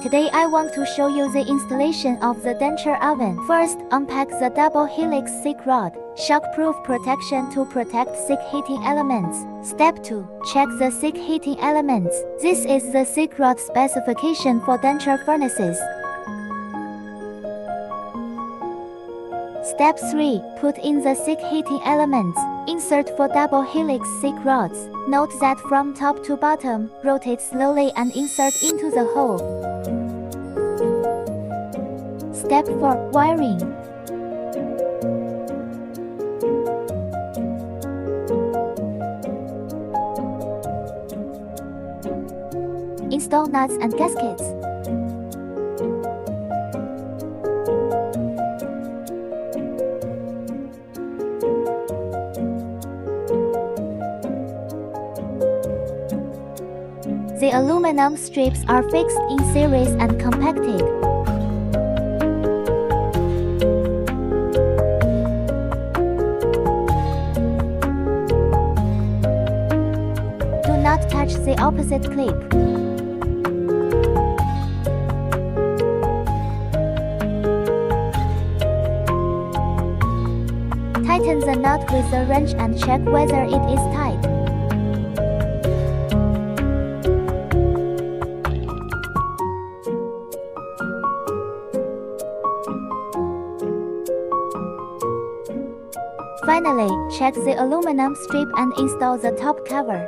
Today I want to show you the installation of the denture oven. First, unpack the double helix SIC rod. Shockproof protection to protect SIC heating elements. Step 2. Check the SIC heating elements. This is the SIC rod specification for denture furnaces. Step 3. Put in the SIC heating elements. Insert 4 double helix SIC rods. Note that from top to bottom, rotate slowly and insert into the hole. Step 4. Wiring. Install nuts and gaskets. The aluminum strips are fixed in series and compacted. Do not touch the opposite clip. Tighten the nut with a wrench and check whether it is tight. Finally, check the aluminum strip and install the top cover.